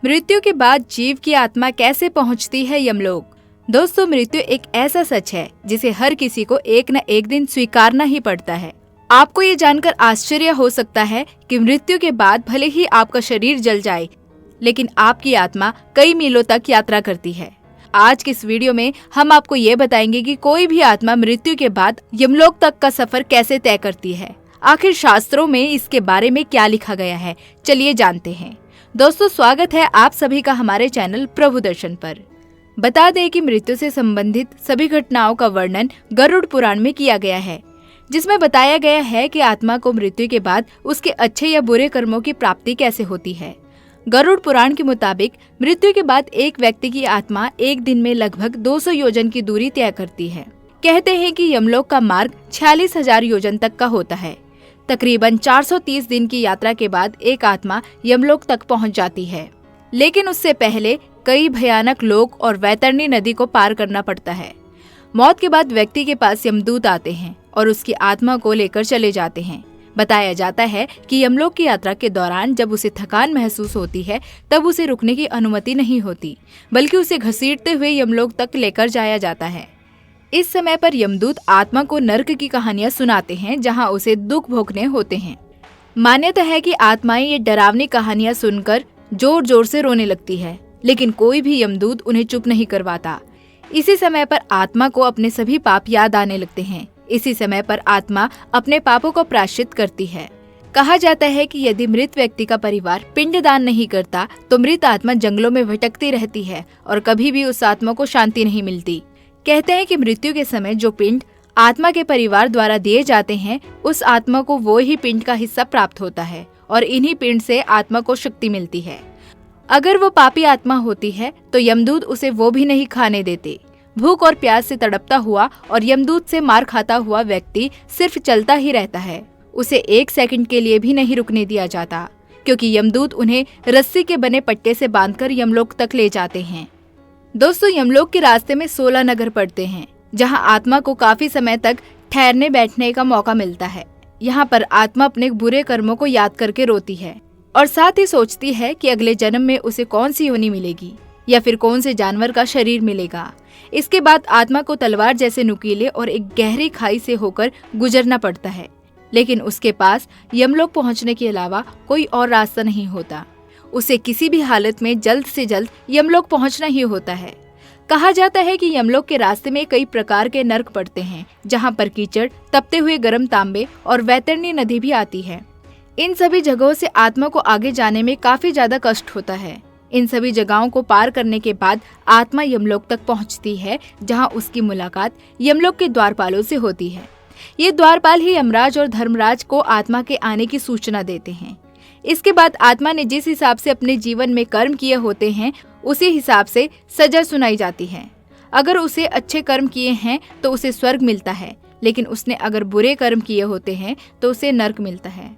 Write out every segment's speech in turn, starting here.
मृत्यु के बाद जीव की आत्मा कैसे पहुंचती है यमलोक। दोस्तों, मृत्यु एक ऐसा सच है जिसे हर किसी को एक न एक दिन स्वीकारना ही पड़ता है। आपको ये जानकर आश्चर्य हो सकता है कि मृत्यु के बाद भले ही आपका शरीर जल जाए, लेकिन आपकी आत्मा कई मीलों तक यात्रा करती है। आज के इस वीडियो में हम आपको ये बताएंगे कि कोई भी आत्मा मृत्यु के बाद यमलोक तक का सफर कैसे तय करती है। आखिर शास्त्रों में इसके बारे में क्या लिखा गया है, चलिए जानते हैं। दोस्तों, स्वागत है आप सभी का हमारे चैनल प्रभु दर्शन पर। बता दें कि मृत्यु से संबंधित सभी घटनाओं का वर्णन गरुड़ पुराण में किया गया है, जिसमें बताया गया है कि आत्मा को मृत्यु के बाद उसके अच्छे या बुरे कर्मों की प्राप्ति कैसे होती है। गरुड़ पुराण के मुताबिक मृत्यु के बाद एक व्यक्ति की आत्मा एक दिन में लगभग 200 योजन की दूरी तय करती है। कहते हैं कि यमलोक का मार्ग 46,000 योजन तक का होता है। तकरीबन 430 दिन की यात्रा के बाद एक आत्मा यमलोक तक पहुंच जाती है, लेकिन उससे पहले कई भयानक लोक और वैतरणी नदी को पार करना पड़ता है। मौत के बाद व्यक्ति के पास यमदूत आते हैं और उसकी आत्मा को लेकर चले जाते हैं। बताया जाता है कि यमलोक की यात्रा के दौरान जब उसे थकान महसूस होती है, तब उसे रुकने की अनुमति नहीं होती, बल्कि उसे घसीटते हुए यमलोक तक लेकर जाया जाता है। इस समय पर यमदूत आत्मा को नर्क की कहानियां सुनाते हैं, जहां उसे दुख भोगने होते हैं। मान्यता है कि आत्माएं ये डरावनी कहानियां सुनकर जोर जोर से रोने लगती है, लेकिन कोई भी यमदूत उन्हें चुप नहीं करवाता। इसी समय पर आत्मा को अपने सभी पाप याद आने लगते हैं। इसी समय पर आत्मा अपने पापों को प्रायश्चित करती है। कहा जाता है कि यदि मृत व्यक्ति का परिवार पिंडदान नहीं करता, तो मृत आत्मा जंगलों में भटकती रहती है और कभी भी उस आत्मा को शांति नहीं मिलती। कहते हैं कि मृत्यु के समय जो पिंड आत्मा के परिवार द्वारा दिए जाते हैं, उस आत्मा को वो ही पिंड का हिस्सा प्राप्त होता है और इन्हीं पिंड से आत्मा को शक्ति मिलती है। अगर वो पापी आत्मा होती है तो यमदूत उसे वो भी नहीं खाने देते। भूख और प्यास से तड़पता हुआ और यमदूत से मार खाता हुआ व्यक्ति सिर्फ चलता ही रहता है। उसे 1 सेकंड के लिए भी नहीं रुकने दिया जाता, क्योंकि यमदूत उन्हें रस्सी के बने पट्टे से बांधकर यमलोक तक ले जाते हैं। दोस्तों, यमलोक के रास्ते में 16 नगर पड़ते हैं, जहां आत्मा को काफी समय तक ठहरने बैठने का मौका मिलता है। यहाँ पर आत्मा अपने बुरे कर्मों को याद करके रोती है और साथ ही सोचती है कि अगले जन्म में उसे कौन सी योनि मिलेगी या फिर कौन से जानवर का शरीर मिलेगा। इसके बाद आत्मा को तलवार जैसे नुकीले और एक गहरी खाई से होकर गुजरना पड़ता है, लेकिन उसके पास यमलोक पहुंचने के अलावा कोई और रास्ता नहीं होता। उसे किसी भी हालत में जल्द से जल्द यमलोक पहुंचना ही होता है। कहा जाता है कि यमलोक के रास्ते में कई प्रकार के नर्क पड़ते हैं, जहां पर कीचड़, तपते हुए गर्म तांबे और वैतरणी नदी भी आती है। इन सभी जगहों से आत्मा को आगे जाने में काफी ज्यादा कष्ट होता है। इन सभी जगहों को पार करने के बाद आत्मा यमलोक तक पहुंचती है, जहां उसकी मुलाकात यमलोक के द्वारपालों से होती है। ये द्वारपाल ही यमराज और धर्मराज को आत्मा के आने की सूचना देते हैं। इसके बाद आत्मा ने जिस हिसाब से अपने जीवन में कर्म किए होते हैं, उसी हिसाब से सजा सुनाई जाती है। अगर उसे अच्छे कर्म किए हैं तो उसे स्वर्ग मिलता है, लेकिन उसने अगर बुरे कर्म किए होते हैं तो उसे नर्क मिलता है।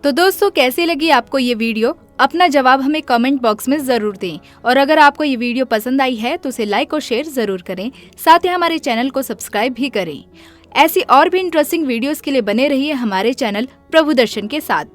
तो दोस्तों, कैसी लगी आपको ये वीडियो? अपना जवाब हमें कमेंट बॉक्स में जरूर दें, और अगर आपको ये वीडियो पसंद आई है तो उसे लाइक और शेयर जरूर करें। साथ ही हमारे चैनल को सब्सक्राइब भी करें। ऐसी और भी इंटरेस्टिंग वीडियोस के लिए बने रहिए हमारे चैनल प्रभु दर्शन के साथ।